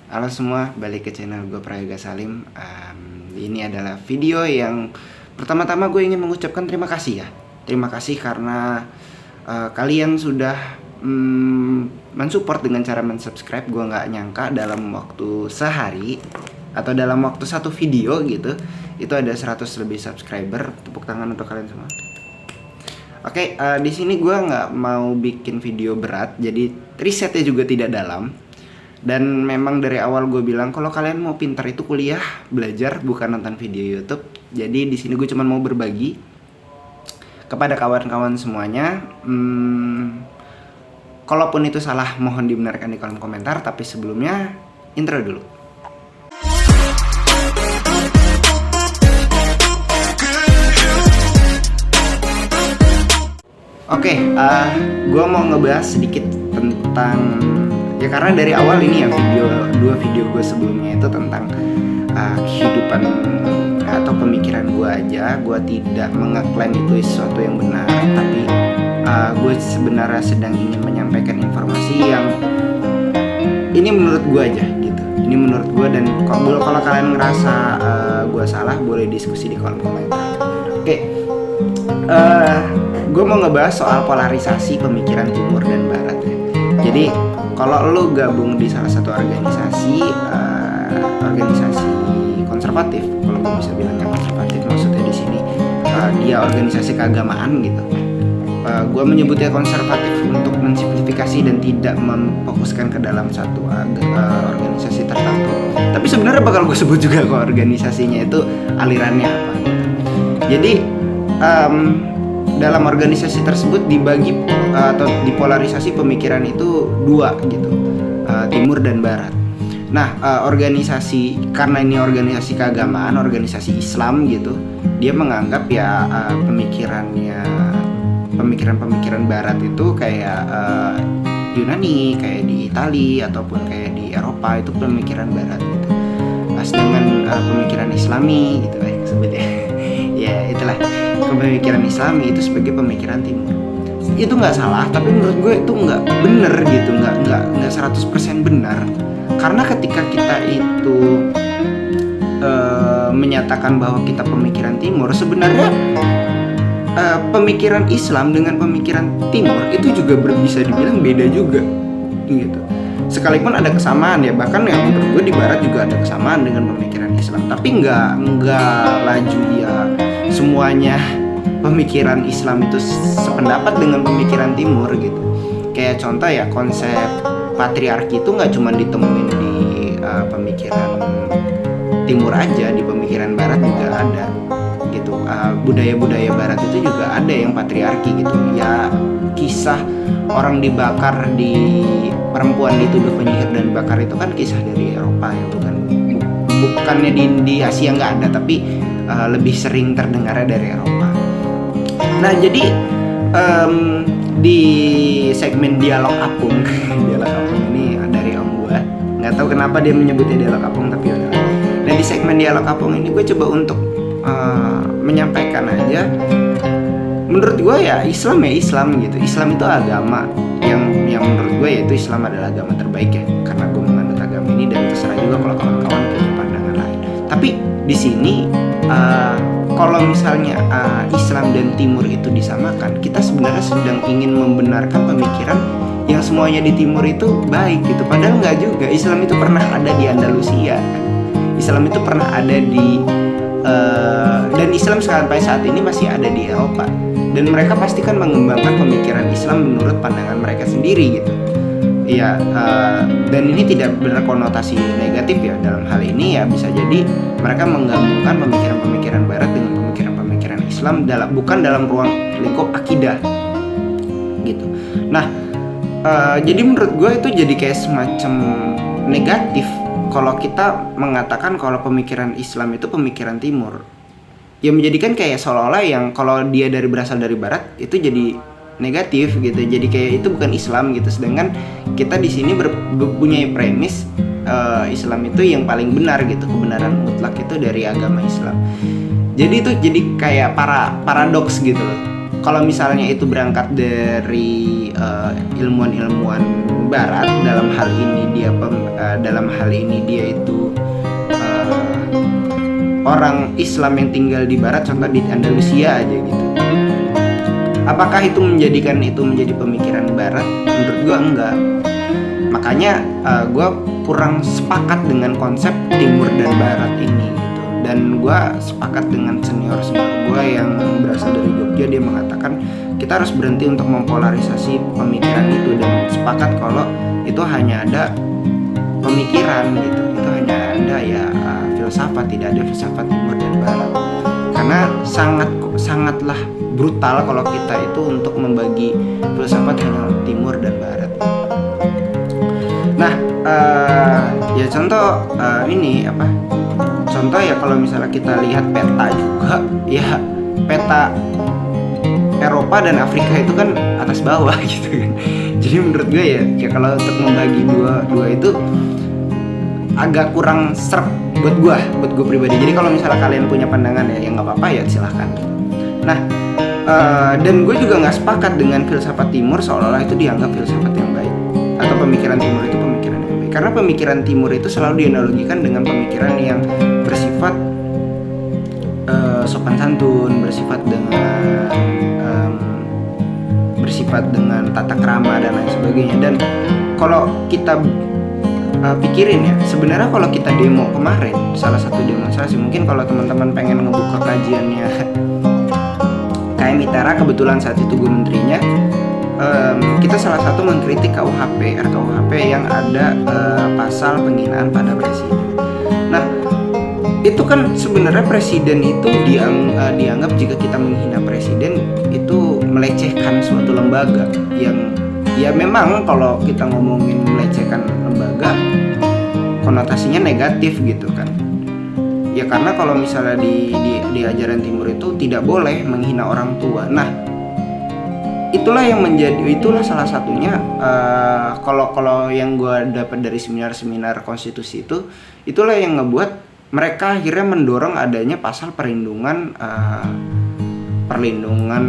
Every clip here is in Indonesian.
Halo semua, balik ke channel gue Prayoga Salim. Ini adalah video yang pertama-tama gue ingin mengucapkan terima kasih ya. Terima kasih karena kalian sudah mensupport dengan cara mensubscribe. Gue nggak nyangka dalam waktu sehari atau dalam waktu satu video gitu, itu ada 100 lebih subscriber. Tepuk tangan untuk kalian semua. Oke, di sini gue nggak mau bikin video berat, jadi risetnya juga tidak dalam. Dan memang dari awal gue bilang kalau kalian mau pintar itu kuliah, belajar, bukan nonton video YouTube. Jadi di sini gue cuma mau berbagi kepada kawan-kawan semuanya. Kalaupun itu salah, mohon dibenarkan di kolom komentar. Tapi sebelumnya intro dulu. Oke, gue mau ngebahas sedikit tentang ya, karena dari awal ini ya dua video gue sebelumnya itu tentang kehidupan atau pemikiran gue aja. Gue tidak mengeklaim itu sesuatu yang benar, tapi gue sebenarnya sedang ingin menyampaikan informasi yang ini menurut gue aja gitu. Ini menurut gue, dan kalau kalian ngerasa gue salah, boleh diskusi di kolom komentar. Oke, gue mau ngebahas soal polarisasi pemikiran timur dan barat ya. Jadi kalau lo gabung di salah satu organisasi konservatif, kalau gue bisa bilangnya konservatif, maksudnya di sini dia organisasi keagamaan gitu. Gue menyebutnya konservatif untuk mensimplifikasi dan tidak memfokuskan ke dalam satu organisasi tertentu. Tapi sebenarnya bakal gue sebut juga kok organisasinya itu alirannya apa gitu. Jadi dalam organisasi tersebut dibagi atau dipolarisasi pemikiran itu dua gitu, timur dan barat. Nah, organisasi, karena ini organisasi keagamaan, organisasi Islam gitu, dia menganggap ya pemikiran barat itu kayak Yunani, kayak di Italia ataupun kayak di Eropa, itu pemikiran barat gitu. Sedangkan pemikiran Islami gitu sebutnya ya itulah, pemikiran Islami itu sebagai pemikiran timur. Itu nggak salah, tapi menurut gue itu nggak bener gitu, nggak 100% benar. Karena ketika kita itu menyatakan bahwa kita pemikiran timur, sebenarnya pemikiran Islam dengan pemikiran timur itu juga bisa dibilang beda juga gitu. Sekalipun ada kesamaan ya, bahkan ya menurut gue di barat juga ada kesamaan dengan pemikiran Islam, tapi nggak laju ya semuanya pemikiran Islam itu sependapat dengan pemikiran timur gitu. Kayak contoh ya, konsep patriarki itu nggak cuma ditemuin di pemikiran timur aja, di pemikiran barat juga ada gitu. Budaya-budaya barat itu juga ada yang patriarki gitu ya. Kisah orang dibakar, di perempuan dituduh penyihir dan bakar, itu kan kisah dari Eropa ya, bukannya di Asia nggak ada, tapi lebih sering terdengarnya dari Eropa. Nah, jadi di segmen dialog apung dialog apung ini dari om gue, nggak tahu kenapa dia menyebutnya dialog apung, tapi udah. Nah, di segmen dialog apung ini gue coba untuk menyampaikan aja, menurut gue ya Islam gitu. Islam itu agama yang menurut gue yaitu Islam adalah agama terbaik ya, karena gue menganut agama ini, dan terserah juga kalau kawan-kawan punya pandangan lain. Tapi di sini kalau misalnya Islam dan Timur itu disamakan, kita sebenarnya sedang ingin membenarkan pemikiran yang semuanya di Timur itu baik gitu. Padahal nggak juga. Islam itu pernah ada di Andalusia, Islam itu pernah ada di dan Islam sampai saat ini masih ada di Eropa, dan mereka pasti kan mengembangkan pemikiran Islam menurut pandangan mereka sendiri gitu. Iya, dan ini tidak berkonotasi negatif ya. Dalam hal ini ya bisa jadi mereka menggabungkan pemikiran-pemikiran barat dengan pemikiran-pemikiran Islam bukan dalam ruang lingkup akidah gitu. Nah, jadi menurut gue itu jadi kayak semacam negatif kalau kita mengatakan kalau pemikiran Islam itu pemikiran timur. Ya menjadikan kayak seolah-olah yang kalau dia berasal dari barat itu jadi negatif gitu. Jadi kayak itu bukan Islam gitu. Sedangkan kita di sini punya premis Islam itu yang paling benar gitu. Kebenaran mutlak itu dari agama Islam. Jadi itu jadi kayak paradoks gitu loh. Kalau misalnya itu berangkat dari ilmuwan-ilmuwan barat, dalam hal ini dia dalam hal ini dia itu orang Islam yang tinggal di barat, contoh di Andalusia aja gitu, apakah itu menjadikan itu menjadi pemikiran barat? Menurut gue enggak. Makanya gue kurang sepakat dengan konsep timur dan barat ini gitu. Dan gue sepakat dengan senior gue yang berasal dari Jogja, dia mengatakan kita harus berhenti untuk mempolarisasi pemikiran itu, dan sepakat kalau itu hanya ada pemikiran gitu, itu hanya ada ya filsafat, tidak ada filsafat timur dan barat. Karena sangatlah brutal kalau kita itu untuk membagi filsafat hanya timur dan barat. Nah, ya contoh ini apa? Contoh ya kalau misalnya kita lihat peta juga, ya peta Eropa dan Afrika itu kan atas bawah gitu kan. Jadi menurut gue ya kalau untuk membagi dua itu agak kurang serp buat gue pribadi. Jadi kalau misalnya kalian punya pandangan ya nggak apa-apa ya silahkan. Nah, dan gue juga nggak sepakat dengan filsafat timur seolah-olah itu dianggap filsafat yang baik, atau pemikiran timur itu pemikiran yang baik. Karena pemikiran timur itu selalu dianalogikan dengan pemikiran yang bersifat sopan santun, bersifat dengan tata krama dan lain sebagainya. Dan kalau kita pikirin ya, sebenarnya kalau kita demo kemarin, salah satu demonstrasi, mungkin kalau teman-teman pengen ngebuka kajiannya KM ITERA, kebetulan saat itu gue menterinya, kita salah satu mengkritik RKUHP yang ada pasal penghinaan pada presiden. Nah, itu kan sebenarnya presiden itu dianggap jika kita menghina presiden itu melecehkan suatu lembaga yang ya memang kalau kita ngomongin melecehkan lembaga konotasinya negatif gitu kan. Ya karena kalau misalnya di ajaran timur itu tidak boleh menghina orang tua. Nah, itulah salah satunya kalau yang gue dapat dari seminar konstitusi itu, itulah yang ngebuat mereka akhirnya mendorong adanya pasal perlindungan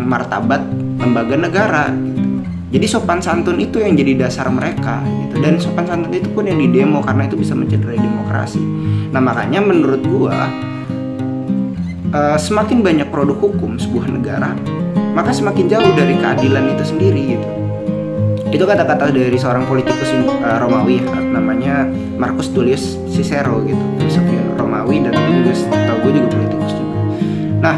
martabat lembaga negara gitu. Jadi sopan santun itu yang jadi dasar mereka gitu. Dan sopan santun itu pun yang didemo karena itu bisa mencederai demokrasi. Nah, makanya menurut gua semakin banyak produk hukum sebuah negara, maka semakin jauh dari keadilan itu sendiri gitu. Itu kata-kata dari seorang politikus Romawi namanya Marcus Tullius Cicero gitu, filsufan Romawi, dan gue juga politikus juga. Nah,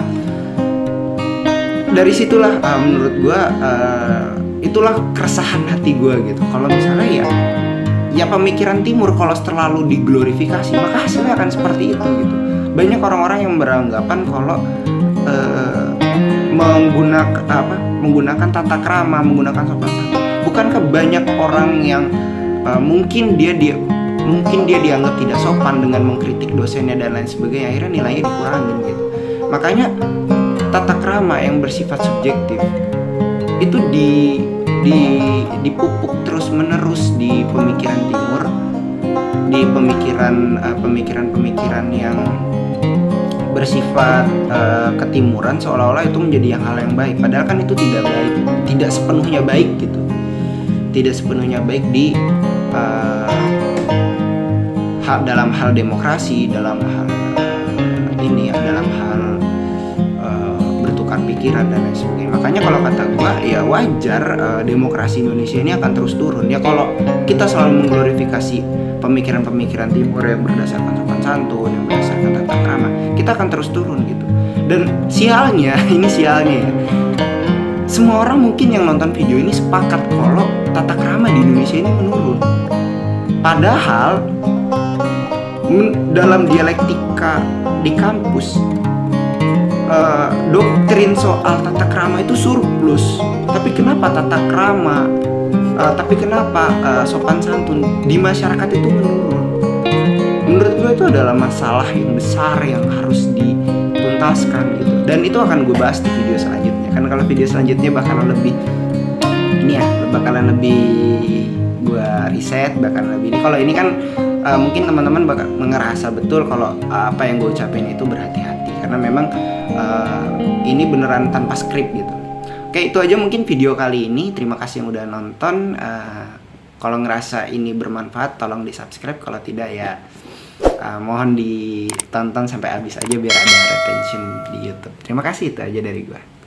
dari situlah menurut gue itulah keresahan hati gue gitu. Kalau misalnya ya pemikiran timur kalau terlalu diglorifikasi, maka hasilnya akan seperti itu gitu. Banyak orang-orang yang beranggapan kalau menggunakan tata krama, menggunakan sopan santun. Bukankah banyak orang yang mungkin dia dianggap tidak sopan dengan mengkritik dosennya dan lain sebagainya, akhirnya nilainya dikurangin gitu. Makanya tata krama yang bersifat subjektif itu dipupuk terus menerus di pemikiran timur, di pemikiran yang bersifat ketimuran, seolah-olah itu menjadi hal yang baik, padahal kan itu tidak baik, tidak sepenuhnya baik gitu, tidak sepenuhnya baik di dalam hal demokrasi, dalam hal dalam hal bertukar pikiran dan lain sebagainya. Makanya kalau kata gua ya wajar demokrasi Indonesia ini akan terus turun ya kalau kita selalu mengglorifikasi pemikiran-pemikiran timur yang berdasarkan sopan santun, yang berdasarkan tata krama, kita akan terus turun gitu. Dan sialnya ya, semua orang mungkin yang nonton video ini sepakat kalau tata krama di Indonesia ini menurun. Padahal dalam dialektika di kampus doktrin soal tata krama itu surplus. Tapi kenapa sopan santun di masyarakat itu menurun? Menurut gue itu adalah masalah yang besar yang harus dituntaskan gitu. Dan itu akan gue bahas di video selanjutnya. Kan kalau video selanjutnya bakalan lebih gue riset, bakalan lebih ini. Kalau ini kan mungkin teman-teman bakal ngerasa betul kalau apa yang gue ucapin itu berhati-hati, karena memang ini beneran tanpa skrip gitu. Oke, itu aja mungkin video kali ini. Terima kasih yang udah nonton. Kalau ngerasa ini bermanfaat, tolong di subscribe. Kalau tidak ya mohon ditonton sampai habis aja biar ada retention di YouTube. Terima kasih, itu aja dari gua.